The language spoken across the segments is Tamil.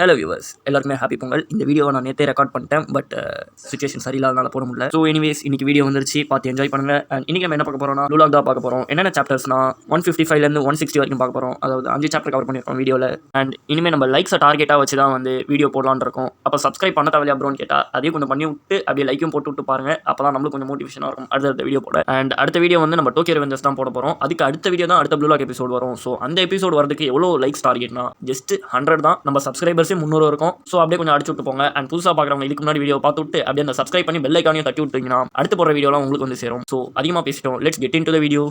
ஹலோ வியூவர்ஸ், எல்லாருக்குமே ஹாப்பி பொங்கல். இந்த வீடியோவை நான் நேற்றே ரெக்கார்ட் பண்ணிட்டேன், பட் சுச்சுவேஷன் சரியில்லாதனால போட முடியல. ஸோ எனிவேஸ் இன்னைக்கு வீடியோ வந்துருச்சு, பார்த்து என்ஜாய் பண்ணுங்க. அண்ட் இன்னைக்கு நம்ம என்ன பார்க்க போறோம்னா ப்ளூ லாக் தான் பார்க்க போறோம். என்னென்ன சாப்டர்ஸ்னா 155லேருந்து 160 வரைக்கும் பார்க்க போறோம். அதாவது 5 சாப்டர் கவர் பண்ணியிருக்கோம் வீடியோவில். அண்ட் இனிமேல் நம்ம லைக்ஸை டார்கெட்டாக வச்சு தான் வந்து வீடியோ போடலான்னு இருக்கோம். அப்போ சப்ஸ்கிரைப் பண்ண தேவையா ப்ரோன்னு கேட்டால் அதையும் கொஞ்சம் பண்ணி விட்டு அப்படியே லைக்கும் போட்டு விட்டு பாருங்க. அப்போ தான் நம்மளுக்கு கொஞ்சம் மோட்டிவேஷனாக இருக்கும் அடுத்த வீடியோ போட. அண்ட் அடுத்த வீடியோ வந்து நம்ம டோக்கியோ ரிவெஞ்சர்ஸ் தான் போட போகிறோம். அதுக்கு அடுத்த வீடியோ தான் அடுத்த ப்ளூ லாக் எபிசோட் வரும். ஸோ அந்த எபிசோட் வரதுக்கு எவ்வளோ லைக்ஸ் டார்கெட்னா ஜஸ்ட் 100 தான். நம்ம சப்ஸ்கிரைபர்ஸே 300 இருக்கும். ஸோ அப்படியே கொஞ்சம் அடிச்சு விட்டு போங்க. அண்ட் புதுசாக பார்க்குறவங்க இதுக்கு முன்னாடி வீடியோ பார்த்து விட்டு அப்படியே அந்த சப்ஸ்கிரைப் பண்ணி பெல் ஐக்கானையும் தட்டி விட்டீங்கன்னா அடுத்து போகிற வீடியோலாம் உங்களுக்கு வந்து சேரும். ஸோ அதிகமாக பேசிட்டோம், let's get into the video.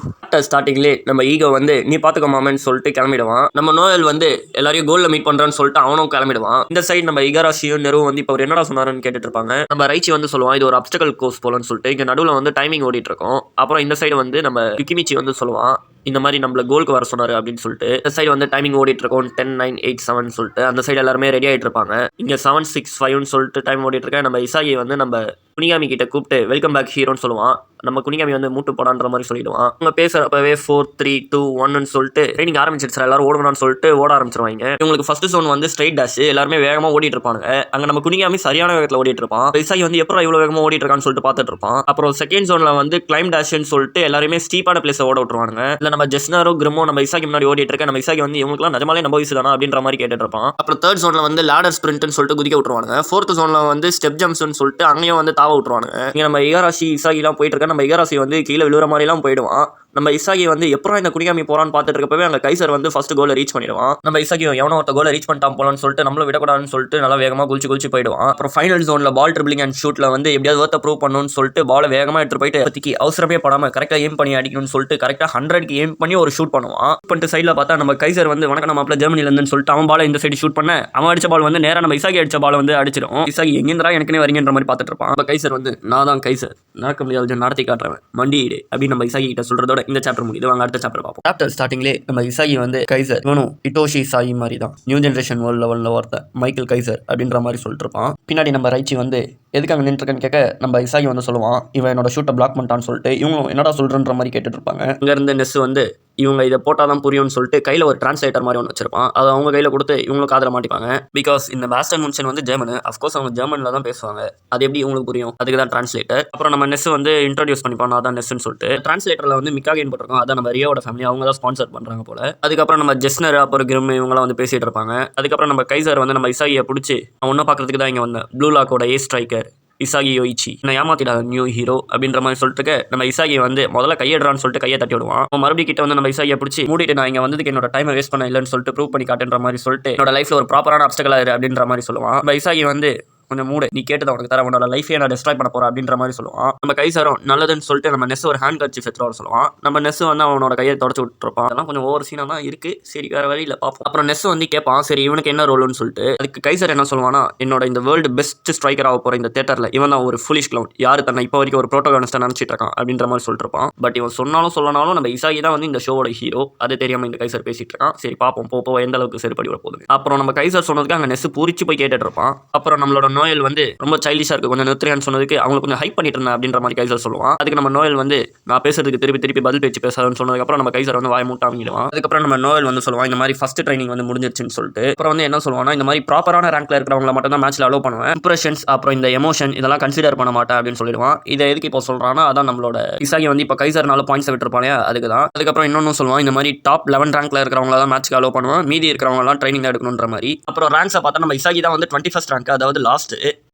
ஸ்டார்டிங்லேயே நம்ம ஈகோ வந்து நீ பார்த்துக்க மாமன்னு சொல்லிட்டு கிளம்பிடுவான். நம்ம நோயல் வந்து எல்லாரையும் கோல்ல மீட் பண்ணுறான்னு சொல்லிட்டு அவனும் கிளம்பிடுவான். இந்த சைடு நம்ம இகாராஷியும் நெருவும் வந்து இப்போ அவர் என்னடா சொன்னாருன்னு கேட்டுட்டு இருப்பாங்க. நம்ம ரைச்சி வந்து சொல்லுவான் இது ஒரு அப்டக்கல் கோர்ஸ் போலன்னு சொல்லிட்டு. இங்கே நடுவில் வந்து டைமிங் ஓடிட்டு இருக்கோம். அப்புறம் இந்த சைடு வந்து நம்ம யுகிமிச்சி வந்து சொல்லுவான் இந்த மாதிரி நம்மள கோலுக்கு வர சொன்னாரு அப்படின்னு சொல்லிட்டு. இந்த சைடு வந்து டைமிங் ஓடிட்டு இருக்கோம் 10, 9, 8, 7 சொல்லிட்டு. அந்த சைடு எல்லாருமே ரெடி ஆகிட்டு இருப்பாங்க. இங்கே 7, 6, 5 சொல்லிட்டு டைம் ஓடிட்டு இருக்கேன். நம்ம இசாகி வந்து நம்ம குனிகாமி கிட்ட கூப்பிட்டு வெல்கம் பேக் ஹீரோன்னு சொல்லுவான். நம்ம குனிகாமி வந்து மூட்டு போடான்ற மாதிரி சொல்லிடுவான். அவங்க பேசுறப்பவே 4, 3, 2, 1 சொல்லிட்டு ட்ரைனிங் ஆரம்பிச்சிருச்சு. எல்லாரும் ஓடணும்னு சொல்லிட்டு ஓட ஆரம்பிச்சிருவாங்க. இவங்களுக்கு ஃபர்ஸ்ட் ஜோன் வந்து ஸ்ட்ரைட் டேஷ், எல்லாருமே வேகமாக ஓடிட்டு இருப்பாங்க. அங்கே நம்ம குனிகாமி சரியான வேகத்தில் ஓடிட்டு இருப்பான். இசாகி வந்து எப்போ இவ்வளோ வேகமாக ஓடிட்டு இருக்கான்னு சொல்லிட்டு பார்த்துட்டு இருப்பான். அப்புறம் செகண்ட் ஜோன்ல வந்து கிளைம் டேஷ்னு சொல்லிட்டு எல்லாருமே ஸ்டீப்பான பிளேஸை ஓட விட்டுருவாங்க. இல்லை நம்ம ஜெஸ்னாரோ கிரிமோ நம்ம இசாகி முன்னாடி ஓடிட்டு இருக்க. நம்ம இசாகி வந்து இவங்களுக்குலாம் நிஜமாலே நம்ம வயசு தானா அப்படின்ற மாதிரி கேட்டுட்டு இருப்பான். அப்புறம் தேர்ட் ஜோன்ல வந்து லேடர் ஸ்பிரிண்ட்னு சொல்லிட்டு குதிக்க விட்டுருவாங்க. ஃபோர்த் ஜோன்ல வந்து ஸ்டெப் ஜம்ப்ஸ்னு சொல்லிட்டு அங்கேயும் வந்து தாவ விட்டுருவாங்க. இங்கே நம்ம இகாராஷி இசாகிலாம் போயிட்டு இருக்க. நம்ம இகாராஷி வந்து கீழே விழுற மாதிரிலாம் போயிடுவான். நம்ம இசாகி வந்து எப்பறம் இந்த குனிகாமி போறான்னு பார்த்துட்டு இருக்கப்பவே அங்கே கைசர் வந்து ஃபர்ஸ்ட் கோலை ரீச் பண்ணிடுவான். நம்ம இசாகி எவனோ ஒருத்த கோலை ரீச் பண்ணிட்டான் போலான்னு சொல்லிட்டு நம்மளும் விடக்கூடாதுன்னு சொல்லிட்டு நல்லா வேகமாக குளிச்சு போயிடுவான். அப்புறம் ஃபைனல் ஜோன்ல பால் ட்ரிபிளிங் அண்ட் ஷூட்ல வந்து எப்படியாவது ஒருத்த ப்ரூவ் பண்ணணும்னு சொல்லிட்டு பாலை வேகமாக எடுத்து போயிட்டு பத்திக்கு அவசரமே படாம கரெக்டாக ஏம் பண்ணி அடிக்கணும்னு சொல்லிட்டு கரெக்டாக 100க்கு ஏம் பண்ணி ஒரு ஷூட் பண்ணுவான். பண்ணிட்டு சைடில் பார்த்தா நம்ம கைசர் வந்து வணக்கம் நம்ம அப்பல ஜெர்மனில இருந்துன்னு சொல்லிட்டு அவன் பாலை இந்த சைடு ஷூட் பண்ண அவன் அடிச்ச பால் வந்து நேராக நம்ம இசாகி அடிச்ச பால் வந்து அடிச்சிடும். இசாகி எங்கேந்திரா எனக்குனே வரீங்கன்ற மாதிரி பார்த்துட்டு இருப்பான். நம்ம கைசர் வந்து நான் தான் கைசர், நடக்க முடியாது நடத்தி காட்டுறேன் மண்டியிடு அப்படின்னு நம்ம இசாகி கிட்ட சொல்றதோட இந்த சாப்டர் முடியுது. அடுத்த சாப்டர் பார்ப்போம். சாப்டர் ஸ்டார்டிங்லே நம்ம இசாகி வந்து கைசர் இவனும் இட்டோஷி சாயி மாதிரி தான் நியூ ஜென்ரேஷன் வேர்ல்ட் லெவலில் ஒருத்த மைக்கேல் கைசர் அப்படின்ற மாதிரி சொல்லிட்டு இருப்பான். பின்னாடி நம்ம ரைச்சி வந்து எதுக்கு அங்கே நின்றுருக்கேன்னு கேட்க நம்ம இசாகி வந்து சொல்லுவான் இவன் என்னோட ஷூட்டை பிளாக் பண்ணிட்டான்னு சொல்லிட்டு. இவங்க என்னடா சொல்றன்ற மாதிரி கேட்டுட்டு இருப்பாங்க. இங்கேருந்து நெஸ் வந்து இவங்க இதை போட்டால் தான் புரியும்னு சொல்லிட்டு கையில் ஒரு டிரான்ஸ்லேட்டர் மாதிரி ஒன்று வச்சிருப்பான். அதை அவங்க கையில் கொடுத்து இவங்களுக்கு காதில் மாட்டிப்பாங்க. பிகாஸ் இந்த பாஸ்டன் முன்சன் வந்து ஜெர்மனு, அஃப்கோர்ஸ் அவங்க ஜெர்மனில் தான் பேசுவாங்க. அது எப்படி உங்களுக்கு புரியும், அதுக்கு தான் டிரான்ஸ்லேட்டர். அப்புறம் நம்ம நெஸ் வந்து இன்ட்ரோடியூஸ் பண்ணிப்பான் அதான் நெஸ்ன்னு சொல்லிட்டு. டிரான்ஸ்லேட்டரில் வந்து மிக்காகேன் போட்டிருக்கோம். அதான் நம்ம ரியோட ஃபேமிலி, அவங்க தான் ஸ்பான்சர் பண்ணுறாங்க போல. அதுக்கப்புறம் நம்ம ஜெஸ்னர் அப்புறம் கிரிம் இவங்களாம் வந்து பேசிட்டு இருப்பாங்க. அதுக்கப்புறம் நம்ம கைசர் வந்து நம்ம இசாகியை பிடிச்சி ஒன்றை பார்க்கறதுக்கு தான் இங்கே வந்தேன். ப்ளூ லாக்கோட ஏ ஸ்ட்ரைக்கர் இசாகி யோயிச்சி நான் ஏமாத்திடாத நியூ ஹீரோ அப்படின்ற மாதிரி சொல்லிட்டு நம்ம இசாகி வந்து முதல்ல கையெடுறான்னு சொல்லிட்டு கையை தட்டி விடுவான். மறுபடியும் கிட்ட வந்து நம்ம இசாகியை பிடிச்சி மூடிட்டு நான் இங்கே வந்ததுக்கு என்னோட டைமை வேஸ்ட் பண்ண இல்லைன்னு சொல்லிட்டு ப்ரூவ் பண்ணி காட்டுன்ற மாதிரி சொல்லிட்டு என்னோட லைஃப்ல ஒரு ப்ராப்பரான அப்டக்கலா இரு அப்படின்ற மாதிரி சொல்லுவான். நம்ம இசாகி வந்து கொஞ்சம் மூடு, நீ கேட்டதை உனக்கு தர, உன்னோட லைஃபே நான் டிஸ்ட்ராய் பண்ண போறேன் அப்படின்ற மாதிரி சொல்லுவான். நம்ம கைசாரம் நல்லதுன்னு சொல்லிட்டு நம்ம நெஸ் ஒரு ஹேண்ட் கர்ச்சி எடுத்துட்டு வர சொல்லுவான். நம்ம நெஸ் வந்து அவனோட கையை தொடச்சு விட்டுருப்பான். அதெல்லாம் கொஞ்சம் ஓவர் சீனா தான் இருக்கு. சரி வேற வழியில் பார்ப்போம். அப்புறம் நெஸ் வந்து கேட்பான் சரி இவனுக்கு என்ன ரோல்னு சொல்லிட்டு. அதுக்கு கைசர் என்ன சொல்லுவானா என்னோட இந்த வேர்ல்டு பெஸ்ட் ஸ்ட்ரைக்கர் ஆக போற இந்த தேட்டர்ல இவன் தான் ஒரு ஃபுலிஷ் கிளவுன், யாரு தன்னை இப்போ வரைக்கும் ஒரு ப்ரோட்டோகானிஸ்டா நினைச்சிட்டு இருக்கான் அப்படின்ற மாதிரி சொல்லிட்டு இருப்பான். பட் இவன் சொன்னாலும் சொல்லனாலும் நம்ம இசாகி தான் வந்து இந்த ஷோவோட ஹீரோ, அது தெரியாம இந்த கைசர் பேசிட்டு இருக்கான். சரி பார்ப்போம் போப்போ எந்த அளவுக்கு சரிப்படி வர போகுது. அப்புறம் நம்ம கைசர் சொன்னதுக்கு அங்கே நெஸ் பூரிச்சு போய் கேட்டுட்டு இருப்பான். அப்புறம் நம்மளோட நோயல் வந்து ரொம்ப சைல்டிஷா இருக்கு, கொஞ்சம் நிறுத்துறேன்னு சொன்னதுக்கு அவங்க கொஞ்சம் ஹைப் பண்ணிட்டு இருந்தேன் அப்படின்ற மாதிரி கைசர் சொல்லுவான். அதுக்கு நம்ம நோயல் வந்து நான் பேசுறதுக்கு திருப்பி பதில் பேச்சு பேசாதுன்னு சொன்னதுக்கு அப்புறம் நம்ம கைசர் வந்து வாய் மூட்டை வாங்கிடுவான். அதுக்கப்புறம் நம்ம நோயல் வந்து சொல்லுவான் இந்த மாதிரி ஃபர்ஸ்ட் ட்ரைனிங் வந்து முடிஞ்சிருச்சுன்னு சொல்லிட்டு. அப்புறம் வந்து என்ன சொல்லுவானா இந்த மாதிரி ப்ராப்பரான ரேங்க்ல இருக்கிறவங்கள மட்டும் தான் மேட்ச்ல அலோவ் பண்ணுவேன், இம்ப்ரெஷன்ஸ் அப்புறம் இந்த எமோஷன் இதெல்லாம் கன்சிடர் பண்ண மாட்டேன் அப்படின்னு சொல்லிடுவான். இதை எதுக்கு இப்போ சொல்றான்னா அதான் நம்மளோட இசாகி வந்து இப்போ கைசர்னால பாயிண்ட்ஸ் விட்டுருப்பானே அதுக்கு தான். அதுக்கப்புறம் இன்னொன்னு சொல்லுவான் இந்த மாதிரி டாப் 11 ரேங்க்ல இருக்கிறவங்கள தான் மேட்ச்க்கு அலோவ் பண்ணுவான், மீதி இருக்கிறவங்க எல்லாம் ட்ரைனிங் தான் எடுக்கணுன்ற மாதிரி. அப்புறம் ரேங்க்ஸை பார்த்தா நம்ம இசாகி தான் வந்து 21st ரேங்க், அதாவது லாஸ்ட்.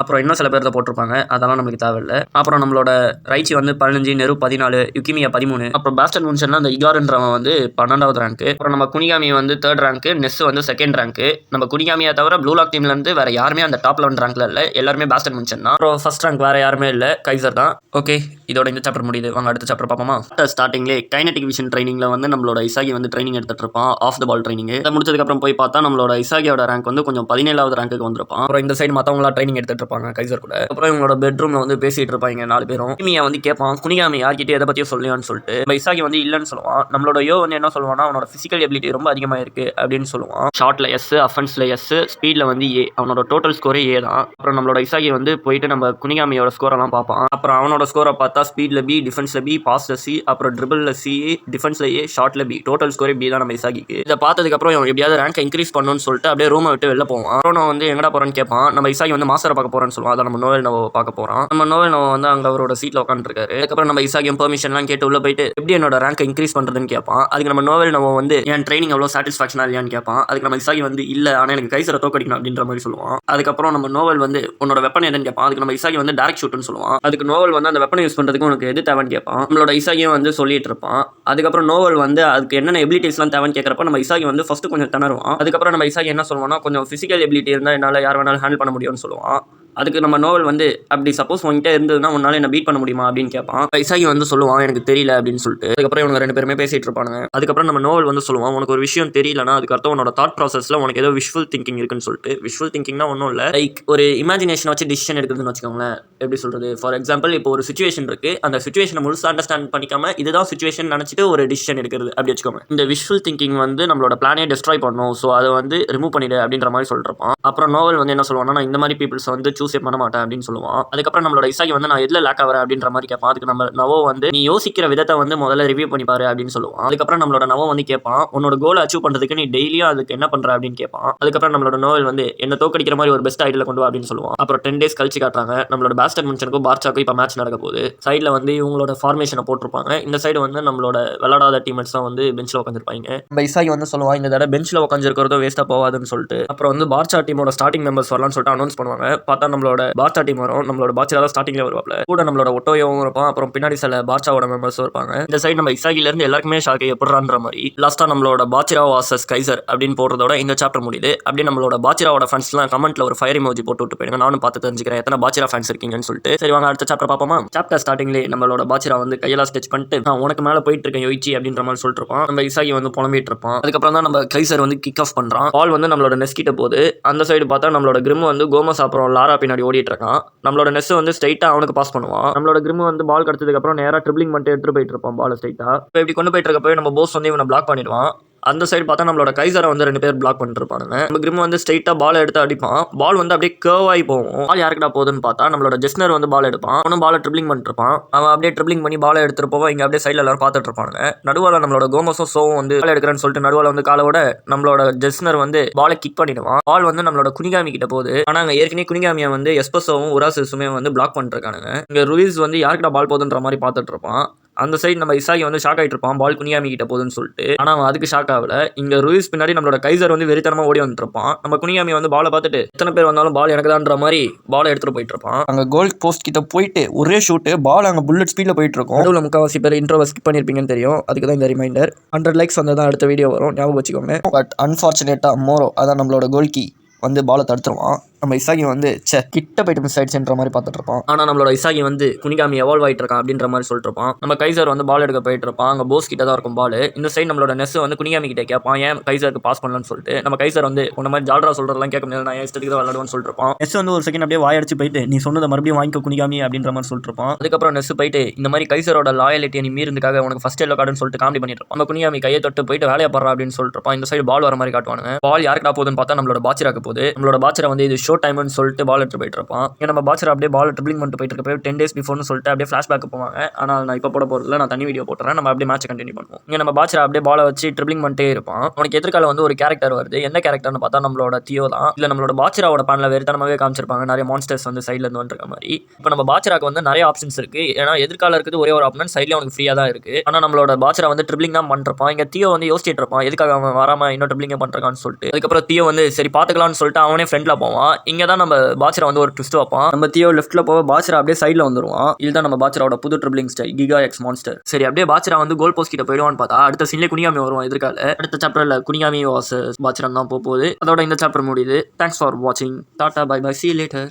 அப்புறம் இன்னும் சில பேர் போட்டிருப்பாங்க அதெல்லாம் நமக்கு தேவையில்லை. அப்புறம் நம்மளோட ரைச்சி வந்து 15, நெரு 14, யுகிமியா 13. அப்புறம் பாஸ்டன் முன்சன் அந்த இகார்ன்றவன் வந்து 12வது ரேங்க். அப்புறம் நம்ம குனிகாமி வந்து 3rd ரேங்க், நெஸ் வந்து 2nd ரேங்க். நம்ம குனிகாமியை தவிர ப்ளூ லாக் டீம்ல இருந்து வேற யாருமே அந்த டாப் 11 ரேங்க்ல இல்ல, எல்லாருமே பாஸ்டன் முன்சன் தான். அப்புறம் ஃபர்ஸ்ட் ரேங்க் வேற யாருமே இல்ல, கைசர் தான். ஓகே இதோட இந்த சாப்டர் முடியுது, வாங்க அடுத்த சாப்டர் பார்ப்போமா. ஸ்டார்டிங்லே கைனடிக் விஷன் ட்ரைனிங்ல வந்து நம்மளோட இசாகி வந்து ட்ரைனிங் எடுத்துட்டு இருப்பான், ஆஃப் த பால் ட்ரைனிங். இதை முடிச்சதுக்கு அப்புறம் போய் பார்த்தா நம்மளோட இசாகியோட ரேங்க் வந்து கொஞ்சம் 17வது ரேங்க்கு வந்திருப்பான். அப்புறம் இந்த சைடு மற்றவங்களா ட்ரைனிங் ட்ரைனிங் எடுத்துட்டு இருப்பாங்க கைசர் கூட. அப்புறம் இவங்களோட பெட்ரூம்ல வந்து பேசிட்டு இருப்பாங்க 4 பேரும். கிமியா வந்து கேட்பான் குனிகாமி யார்கிட்ட எதை பத்தியும் சொல்லியான்னு சொல்லிட்டு. இசாகி வந்து இல்லன்னு சொல்லுவான். நம்மளோட யோ வந்து என்ன சொல்லுவான்னா அவனோட பிசிக்கல் எபிலிட்டி ரொம்ப அதிகமா இருக்கு அப்படின்னு சொல்லுவான். ஷார்ட்ல எஸ், அஃபென்ஸ்ல எஸ், ஸ்பீட்ல வந்து ஏ. அவனோட டோட்டல் ஸ்கோரே ஏ தான். அப்புறம் நம்மளோட இசாகி வந்து போயிட்டு நம்ம குனிகாமியோட ஸ்கோர் எல்லாம் பார்ப்பான். அப்புறம் அவனோட ஸ்கோரை பார்த்தா ஸ்பீட்ல பி, டிஃபென்ஸ்ல பி, பாஸ்ல சி, அப்புறம் ட்ரிபிள்ல சி, டிஃபென்ஸ்ல ஏ, ஷார்ட்ல பி. டோட்டல் ஸ்கோரே பி தான் நம்ம இசாகிக்கு. இதை பார்த்ததுக்கு அப்புறம் எப்படியாவது ரேங்க் இன்க்ரீஸ் பண்ணணும்னு சொல்லிட்டு அப்படியே ரூமை விட்டு வெளில போவான். அப்புறம் வந்து எங்கடா போறேன்னு கேட்பான். நம்ம இசாகி வந்து மாஸ்டரை பார்க்க போறேன்னு சொல்லுவான். அதை நம்ம நோவல் நோவை பார்க்க போறான். நம்ம நோவல் நோவை வந்து அங்க அவரோட சீட்ல உட்காந்துருக்காரு. அதுக்கப்புறம் நம்ம இசாகியும் பெர்மிஷன்லாம் கேட்டு உள்ள போயிட்டு எப்படி என்னோட ரேங்க் இன்க்ரீஸ் பண்றதுன்னு கேட்பான். அதுக்கு நம்ம நோவல் நோவை வந்து என் ட்ரைனிங் எவ்வளோ சாட்டிஸ்ஃபேக்ஷனா இல்லையான்னு கேட்பான். அதுக்கு நம்ம இசாகி வந்து இல்ல ஆனா எனக்கு கைசரை தோக்கடிக்கணும் அப்படின்ற மாதிரி சொல்லுவான். அதுக்கப்புறம் நம்ம நோவல் வந்து உன்னோட வெப்பன் எதுன்னு கேட்பான். அதுக்கு நம்ம இசாகி வந்து டைரக்ட் ஷூட்னு சொல்லுவான். அதுக்கு நோவல் வந்து அந்த வெப்பனை யூஸ் பண்றதுக்கு உனக்கு எது தேவைன்னு கேட்பான். நம்மளோட இசாகியும் வந்து சொல்லிட்டு இருப்பான். அதுக்கப்புறம் நோவல் வந்து அதுக்கு என்னென்ன எபிலிட்டிஸ்லாம் தேவைன்னு கேட்கறப்ப நம்ம இசாகி வந்து ஃபர்ஸ்ட் கொஞ்சம் திணறுவான். அதுக்கப்புறம் நம்ம இசாகி என்ன சொல்லுவான்னா கொஞ்சம் பிசிக்கல் எபிலிட்டி இருந்தால் என்னால் யார் வேணாலும் ஹேண்டில் பண்ண முடியும்னு சொல்லுவான். அதுக்கு நம்ம நோவல் வந்து அப்படி சப்போஸ் உங்ககிட்ட இருந்ததுன்னா உன்னால என்ன பீட் பண்ண முடியுமா அப்படின்னு கேட்பான். இசாகி வந்து சொல்லுவான் எனக்கு தெரியல அப்படின்னு சொல்லிட்டு. அதுக்கப்புறம் இவங்க 2 பேருமே பேசிட்டு இருப்பாங்க. அதுக்கப்புறம் நம்ம நோவல் வந்து சொல்லுவான் உனக்கு ஒரு விஷயம் தெரியலனா அதுக்கு அர்த்தம் உன்னோட தாட் ப்ராசஸ்ல உனக்கு ஏதோ விஷுவல் திங்கிங் இருக்குன்னு சொல்லிட்டு. விஷுவல் திங்கிங்னா ஒன்றும் இல்லை, லைக் ஒரு இமேஜினேஷன் வச்சு டிசிஷன் எடுக்கிறதுன்னு வச்சுக்கோங்களேன். எப்படி சொல்றது, ஃபார் எக்ஸாம்பிள் இப்போ ஒரு சுச்சுவேஷன் இருக்கு, அந்த சுச்சுவேஷனை முழுசாக அண்டர்ஸ்டாண்ட் பண்ணிக்காம இதுதான் சுச்சுவேஷன் நினைச்சிட்டு ஒரு டிசிஷன் எடுக்கிறது அப்படி வச்சுக்கோங்க. இந்த விஷுவல் திங்கிங் வந்து நம்மளோட பிளானே டிஸ்ட்ராய் பண்ணும். ஸோ அதை வந்து ரிமூவ் பண்ணிடு அப்படின்ற மாதிரி சொல்லிருப்பான். அப்புறம் நோவல் வந்து என்ன சொல்லுவான்னா நான் இந்த மாதிரி பீப்புள்ஸ் வந்து சூஸே பண்ண மாட்டேன் அப்படின்னு சொல்லுவான். அதுக்கப்புறம் நம்மளோட இசாகி வந்து நான் எதுல லேக் ஆகிறேன் அப்படின்ற மாதிரி கேட்பான். அதுக்கு நம்ம நவோ வந்து நீ யோசிக்கிற விதத்தை வந்து முதல்ல ரிவ்யூ பண்ணி பாரு அப்படின்னு சொல்லுவான். அதுக்கப்புறம் நம்மளோட நவோ வந்து கேட்பான் உன்னோட கோலை அச்சீவ் பண்றதுக்கு நீ டெய்லியும் அதுக்கு என்ன பண்ற அப்படின்னு கேட்பான். அதுக்கப்புறம் நம்மளோட நோவல் வந்து என்ன தோக்கடிக்கிற மாதிரி ஒரு பெஸ்ட் ஐடியா கொண்டு வா அப்படின்னு சொல்லுவான். அப்புறம் 10 days கழிச்சு காட்டுறாங்க நம்மளோட பேஸ்டர் மென்ஷனுக்கும் பார்ச்சாக்கும் இப்போ மேட்ச் நடக்க போகுது. சைடில் வந்து இவங்களோட ஃபார்மேஷனை போட்டிருப்பாங்க. இந்த சைடு வந்து நம்மளோட விளையாடாத டீமேட்ஸ் தான் வந்து பெஞ்சில் உட்காந்துருப்பாங்க. நம்ம இசாகி வந்து சொல்லுவான் இந்த தடவை பெஞ்சில் உட்காந்துருக்கிறதோ வேஸ்ட்டாக போகாதுன்னு சொல்லிட்டு. அப்புறம் வந்து பார்ச்சா டீமோட ஸ்டார்டிங் மெம்பர்ஸ் வரலாம்னு சொல்லிட்டு அனௌன்ஸ் பண்ணுவாங்க. பார்த்தா நம்மளோட பார்ச்சா டீம் வரும். நம்மளோட பார்ச்சா தான் ஸ்டார்டிங்ல வருவாப்ல. கூட நம்மளோட ஒட்டோயோவும் இருப்பான். அப்புறம் பின்னாடி சில பார்ச்சாவோட மெம்பர்ஸும் இருப்பாங்க. இந்த சைடு நம்ம இசாகில இருந்து எல்லாருக்குமே ஷாக்கை எப்படின்ற மாதிரி லாஸ்டா நம்மளோட பாச்சிரா வாசஸ் கைசர் அப்படின்னு போடுறதோட இந்த சாப்டர் முடியுது. அப்படியே நம்மளோட பாச்சிராவோட ஃபேன்ஸ்லாம் கமெண்ட்ல ஒரு ஃபயர் இமோஜி போட்டு விட்டு போயிடுங்க. நானும் பார்த்து தெரிஞ்சுக்கிறேன் எத்தனை பாச்சிரா ஃபேன்ஸ் இருக்கீங்கன்னு சொல்லிட்டு. சரி வாங்க அடுத்த சாப்டர் பார்ப்போமா. சாப்டர் ஸ்டார்டிங்லேயே நம்மளோட பாச்சிரா வந்து கையெல்லாம் ஸ்டெச் பண்ணிட்டு நான் உனக்கு மேலே போயிட்டு இருக்கேன் யோயிச்சி அப்படின்ற மாதிரி சொல்லிட்டு இருப்பான். நம்ம இசாகி வந்து புலம்பிட்டு இருப்பான். அதுக்கப்புறம் தான் நம்ம கைசர் வந்து கிக் ஆஃப் பண்றான். பால் வந்து நம்மளோட நெஸ் கிட்ட போகுது. அந்த சைடு பார்த்தா நம்மளோட கிரிம் வந்து கோமஸ் அப்புறம் லாரா பின்னாடி ஓடிட்டு இருக்கான். நம்மளோட நெஸ் வந்து ஸ்ட்ரைட்டா அவனுக்கு பாஸ் பண்ணுவான். நம்மளோட கிரிம் வந்து பால் கடத்ததுக்கு அப்புறம் நேரா ட்ரிபிளிங் பண்ணிட்டு எடுத்துட்டு போயிட்டு இருப்பான் பால் ஸ்ட்ரைட்டா. இப்போ இப்படி கொண்டு போயிட்டு இருக்கப்போ நம்ம போஸ் வந்து இவனை பிளாக் பண்ணிடுவான். அந்த சைடு பார்த்தா நம்மளோட கைசரை வந்து 2 பேர் பிளாக் பண்ணிட்டு இருப்பாங்க. நம்ம கிரிம் வந்து ஸ்ட்ரைட்டா பால் எடுத்து அடிப்பான். பால் வந்து அப்படியே கர்வ் ஆகி போகும். பால் யாருக்கிட்ட போகுதுன்னு பார்த்தா நம்மளோட ஜெஸ்னர் வந்து பால் எடுப்பான். அவனும் பாலை ட்ரிபிளிங் பண்ணிட்டு இருப்பான். அவன் அப்படியே ட்ரிபிளிங் பண்ணி பாலை எடுத்துட்டு போவோம். இங்க அப்படியே சைடில் எல்லாரும் பார்த்துட்டு இருப்பாங்க. நடுவால நம்மளோட கோமஸும் சோவும் வந்து பால் எடுக்கிறேன்னு சொல்லிட்டு நடுவால வந்து காலோட நம்மளோட ஜெஸ்னர் வந்து பாலை கிக் பண்ணிடுவான். பால் வந்து நம்மளோட குனிகாமி கிட்ட போகுது. ஆனா அங்க ஏற்கனவே குனிகாமியை வந்து எஸ்பெசோவும் உராசுமே வந்து பிளாக் பண்ணிட்டு இருக்கானுங்க. இங்க ரூயிஸ் வந்து யாருக்கிட்ட பால் போகுதுன்ற மாதிரி பார்த்துட்டு இருப்பான். அந்த சைடு நம்ம இசாகி வந்து ஷாக் ஆகிட்டு இருப்பான் பால் குனியாமி கிட்ட போகுதுன்னு சொல்லிட்டு. ஆனால் அவன் அதுக்கு ஷாக் ஆகல. இங்கே ரூயிஸ் பின்னாடி நம்மளோட கைசர் வந்து வெறித்தனமாக ஓடி வந்துட்டு இருப்பான். நம்ம குனியாமி வந்து பாலை பார்த்துட்டு எத்தனை பேர் வந்தாலும் பால் எனக்கு தான்ற மாதிரி பாலை எடுத்துட்டு போயிட்டு இருப்பான். அங்கே கோல் போஸ்ட் கிட்ட போயிட்டு ஒரே ஷூட்டு பால் அங்கே புல்லட் ஸ்பீடில் போயிட்டு இருக்கும். நடுவில் முக்கால்வாசி பேர் இன்ட்ரோவை ஸ்கிப் பண்ணியிருப்பீங்கன்னு தெரியும். அதுக்கு தான் இந்த ரிமைண்டர். 100 likes வந்து தான் அடுத்த வீடியோ வரும், ஞாபகம் வச்சுக்கோங்க. பட் அன்ஃபார்ச்சுனேட்டாக மோரோ அதான் நம்மளோட கோல் கீ வந்து பாலை தடுத்துருவான். நம்ம இசாகி வந்து கிட்ட போயிட்டு மிஸ் ஆயிடுச்சுன்ற மாதிரி பார்த்துட்டு இருப்பான். ஆனால் நம்மளோட இசாகி வந்து குனிகாமி எவால்வ் ஆகிட்டு இருக்கான் அப்படின்ற மாதிரி சொல்லிட்டு இருப்பான். நம்ம கைசர் வந்து பால் எடுக்க போயிட்டு இருப்பான். அங்கே போஸ் கிட்ட தான் இருக்கும் பால். இந்த சைடு நம்மளோட நெஸ் வந்து குனிகாமி கிட்ட கேட்பான் ஏன் கைசருக்கு பாஸ் பண்ணலன்னு சொல்லிட்டு. நம்ம கைசர் வந்து உன்ன மாதிரி ஜால்ரா சொல்றதெல்லாம் கேட்க முடியாது, நான் இஷ்டத்துக்கு தான் விளையாடுவேன்னு சொல்லிட்டு இருப்பான். நெஸ் வந்து ஒரு செகண்ட் அப்படியே வாயடிச்சு போயிட்டு நீ சொன்னதை மறுபடியும் வாங்கிக்க குனிகாமி அப்படின்ற மாதிரி சொல்லிட்டு இருப்பான். அதுக்கப்புறம் நெஸ் போயிட்டு இந்த மாதிரி கைசரோட லாயலிட்டியை நீ மீறதுக்காக உனக்கு ஃபர்ஸ்ட் எல்லோ கார்டுன்னு சொல்லிட்டு காமெடி பண்ணிட்டு இருப்பான். நம்ம குனிகாமி கையை தொட்டு போயிட்டு வேலையை படுறா அப்படின்னு சொல்லிட்டு இருப்பான். இந்த சைடு பால் வர மாதிரி காட்டுவானுங்க. பால் யாருக்கா போகுதுன்னு பார்த்தா நம்மளோட பாச்சிராக்கு போகுது. நம்மளோட பாச்சிரா வந்து இது ஷோ டைம்னு சொல்லிட்டு பால் எடுத்து போயிட்டு இருப்பான். நம்ம பாச்சர் அப்படியே பால் ட்ரிபிளிங் பண்ணிட்டு போயிட்டு இருக்கப்போ 10 days பிஃபோர்னு சொல்லிட்டு அப்படியே ஃபிளாஷ்பேக் போவாங்க. ஆனால் நான் இப்போ போட போகிறதுல நான் தனி வீடியோ போட்டுறேன். நம்ம அப்படியே மேட்ச் கண்டினியூ பண்ணுவோம். இங்கே நம்ம பாச்சர் அப்படியே பாலை வச்சு ட்ரிபிளிங் பண்ணிட்டே இருப்பான். உனக்கு எதிர்கால வந்து ஒரு கேரக்டர் வருது. என்ன கேரக்டர்னு பார்த்தா நம்மளோட தியோ தான். இல்லை நம்மளோட பாச்சராவோட பேனில் வெறித்தனமாகவே காமிச்சிருப்பாங்க. நிறைய மான்ஸ்டர்ஸ் வந்து சைடில் இருந்து வந்துருக்க மாதிரி. இப்போ நம்ம பாச்சராக்கு வந்து நிறைய ஆப்ஷன்ஸ் இருக்கு. ஏன்னா எதிர்கால இருக்குது ஒரே ஒரு ஆப்ஷன் சைட்லேயே அவனுக்கு ஃப்ரீயாக தான் இருக்கு. ஆனால் நம்மளோட பாச்சரா வந்து ட்ரிபிளிங் தான் பண்ணிருப்பான். இங்கே தியோ வந்து யோசிச்சுட்டு இருப்பான் எதுக்காக அவன் வராம இன்னும் ட்ரிபிளிங் பண்ணுறான்னு சொல்லிட்டு. அதுக்கப்புறம் தியோ வந்து சரி பார்த்துக்கலாம்னு சொல்லிட்டு அவனே ஃப்ரெண்ட்ல போவான். இங்கே தான் நம்ம பாச்சரா வந்து ஒரு ட்விஸ்ட் வைப்பான். நம்ம தியோ லெஃப்ட்ல போக பாச்சரா அப்படியே சைடில் வந்துருவான். இதுதான் நம்ம பாச்சராவோட புது dribbling style giga X monster. சரி அப்படியே பாச்சரா வந்து கோல் போஸ்ட் கிட்ட போயிடுவான்னு பார்த்தா அடுத்த சீன்ல குனிகாமி வருவான் எதிர்கால. அடுத்த சாப்டர்ல குனிகாமி வாஸ் பாச்சரா தான் போகுது. அதோட இந்த சாப்டர் முடியுது. தேங்க்ஸ் ஃபார் வாட்சிங். Tata bye bye, see you later.